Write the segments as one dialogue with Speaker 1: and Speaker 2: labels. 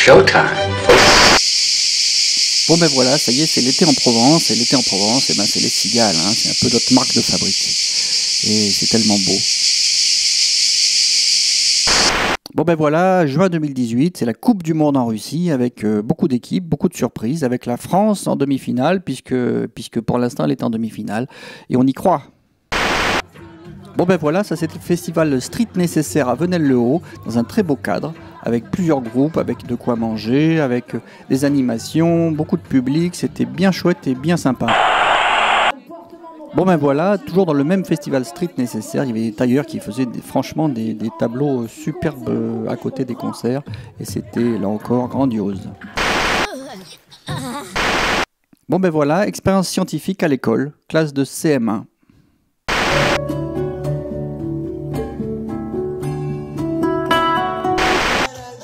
Speaker 1: showtime.
Speaker 2: Bon ben voilà, ça y est, c'est l'été en Provence, et l'été en Provence, et ben c'est les cigales, hein, c'est un peu notre marque de fabrique. Et c'est tellement beau. Bon ben voilà, juin 2018, c'est la Coupe du Monde en Russie, avec beaucoup d'équipes, beaucoup de surprises, avec la France en demi-finale, puisque pour l'instant elle est en demi-finale, et on y croit. Bon ben voilà, ça c'était le festival Street Nécessaire à Venelle-le-Haut, dans un très beau cadre, avec plusieurs groupes, avec de quoi manger, avec des animations, beaucoup de public, c'était bien chouette et bien sympa. Bon ben voilà, toujours dans le même festival Street Nécessaire, il y avait des tailleurs qui faisaient franchement des tableaux superbes à côté des concerts, et c'était là encore grandiose. Bon ben voilà, expérience scientifique à l'école, classe de CM1.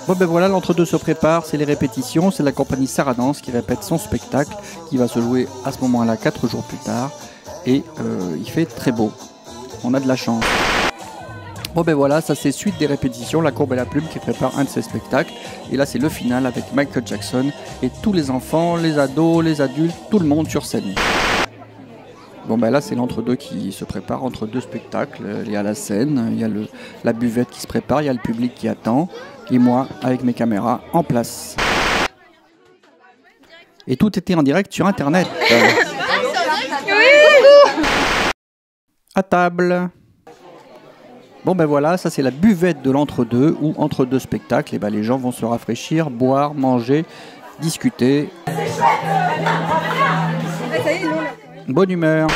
Speaker 2: Bon ben voilà, l'entre-deux se prépare, c'est les répétitions, c'est la compagnie Saradance qui répète son spectacle, qui va se jouer à ce moment-là 4 jours plus tard, et il fait très beau, on a de la chance. Bon ben voilà, ça c'est suite des répétitions, la Courbe et la Plume qui prépare un de ses spectacles, et là c'est le final avec Michael Jackson, et tous les enfants, les ados, les adultes, tout le monde sur scène. Bon ben là c'est l'entre-deux qui se prépare entre deux spectacles, il y a la scène, il y a la buvette qui se prépare, il y a le public qui attend, et moi avec mes caméras en place. Et tout était en direct sur internet. À table. Bon ben voilà, ça c'est la buvette de l'entre-deux, où entre deux spectacles, et ben les gens vont se rafraîchir, boire, manger, discuter. Bonne humeur.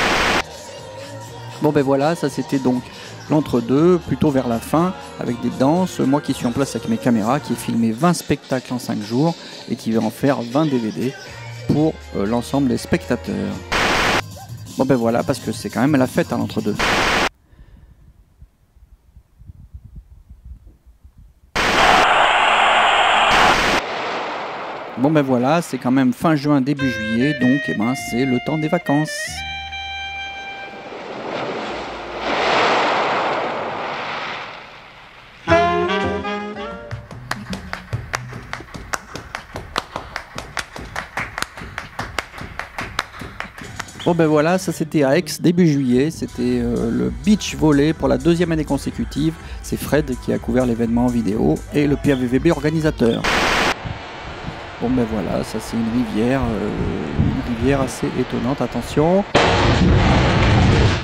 Speaker 2: Bon ben voilà, ça c'était donc l'entre-deux, plutôt vers la fin, avec des danses. Moi qui suis en place avec mes caméras, qui ai filmé 20 spectacles en 5 jours, et qui vais en faire 20 DVD pour l'ensemble des spectateurs. Bon ben voilà, parce que c'est quand même la fête à l'entre-deux. Bon ben voilà, c'est quand même fin juin, début juillet, donc eh ben, c'est le temps des vacances. Bon ben voilà, ça c'était à Aix début juillet, c'était le beach volley pour la 2e année consécutive. C'est Fred qui a couvert l'événement en vidéo et le PAVVB organisateur. Bon ben voilà, ça c'est une rivière assez étonnante, attention.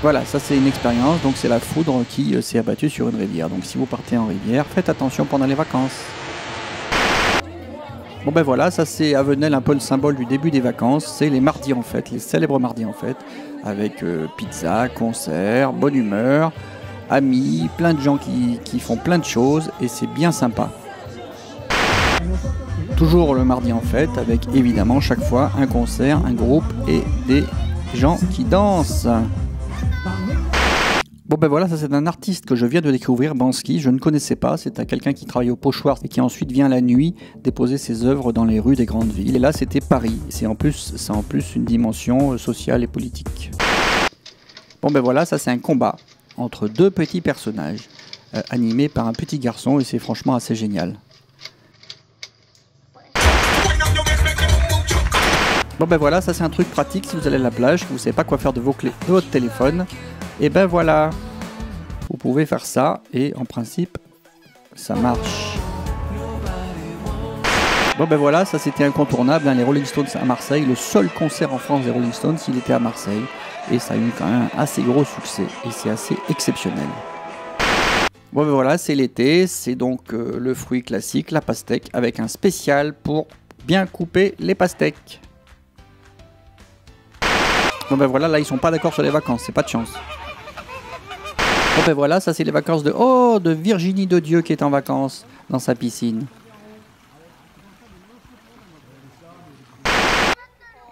Speaker 2: Voilà, ça c'est une expérience, donc c'est la foudre qui s'est abattue sur une rivière. Donc si vous partez en rivière, faites attention pendant les vacances. Bon ben voilà, ça c'est à Venelle un peu le symbole du début des vacances, c'est les mardis en fête, les célèbres mardis en fête, avec pizza, concert, bonne humeur, amis, plein de gens qui font plein de choses et c'est bien sympa. Toujours le mardi en fête, avec évidemment chaque fois un concert, un groupe et des gens qui dansent. Bon ben voilà, ça c'est un artiste que je viens de découvrir, Bansky, je ne connaissais pas, c'est quelqu'un qui travaille au Pochoir et qui ensuite vient la nuit déposer ses œuvres dans les rues des grandes villes. Et là c'était Paris, c'est en plus une dimension sociale et politique. Bon ben voilà, ça c'est un combat entre deux petits personnages, animés par un petit garçon et c'est franchement assez génial. Bon ben voilà, ça c'est un truc pratique si vous allez à la plage, que vous ne savez pas quoi faire de vos clés de votre téléphone. Et ben voilà, vous pouvez faire ça et en principe ça marche. Bon ben voilà, ça c'était incontournable, hein, les Rolling Stones à Marseille, le seul concert en France des Rolling Stones, il était à Marseille et ça a eu quand même un assez gros succès et c'est assez exceptionnel. Bon ben voilà, c'est l'été, c'est donc le fruit classique, la pastèque, avec un spécial pour bien couper les pastèques. Bon ben voilà, là ils sont pas d'accord sur les vacances, c'est pas de chance. Bon ben voilà, ça c'est les vacances de Virginie de Dieu qui est en vacances dans sa piscine.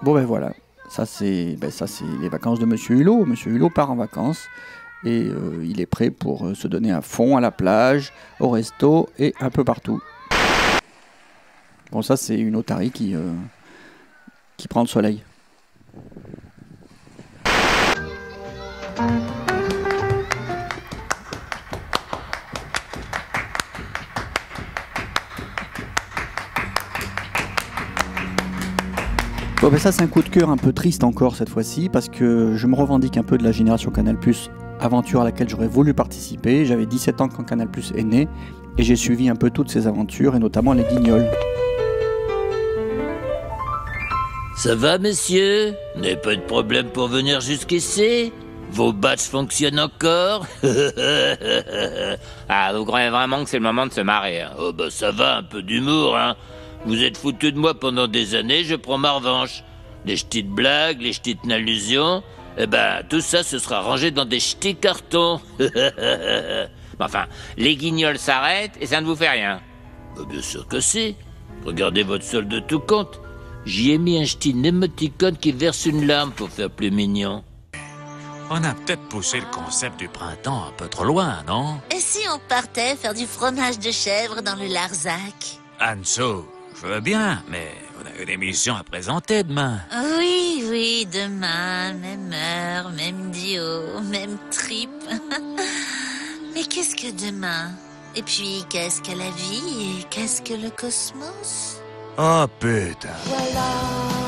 Speaker 2: Bon ben voilà, ça c'est les vacances de Monsieur Hulot. Monsieur Hulot part en vacances et il est prêt pour se donner à fond à la plage, au resto et un peu partout. Bon ça c'est une otarie qui prend le soleil. Bon, ben ça, c'est un coup de cœur un peu triste encore cette fois-ci, parce que je me revendique un peu de la génération Canal+, aventure à laquelle j'aurais voulu participer. J'avais 17 ans quand Canal+ est né, et j'ai suivi un peu toutes ces aventures, et notamment les Guignols.
Speaker 1: Ça va, messieurs? Vous n'avez pas de problème pour venir jusqu'ici? Vos badges fonctionnent encore?
Speaker 3: Ah, vous croyez vraiment que c'est le moment de se marrer, hein?
Speaker 1: Oh bah ça va, un peu d'humour, hein. Vous êtes foutus de moi pendant des années, je prends ma revanche. Les ch'tites blagues, les ch'tites allusions, eh ben tout ça se sera rangé dans des ch'tis cartons.
Speaker 3: Enfin, les Guignols s'arrêtent et ça ne vous fait rien.
Speaker 1: Bah, bien sûr que si. Regardez votre solde de tout compte. J'y ai mis un ch'ti émoticône qui verse une larme pour faire plus mignon.
Speaker 4: On a peut-être poussé le concept du printemps un peu trop loin, non?
Speaker 5: Et si on partait faire du fromage de chèvre dans le Larzac?
Speaker 4: Anso, je veux bien, mais on a une émission à présenter demain.
Speaker 5: Oui, oui, demain, même heure, même duo, même trip. Mais qu'est-ce que demain? Et puis, qu'est-ce que la vie et qu'est-ce que le cosmos?
Speaker 4: Oh putain.
Speaker 6: Voilà.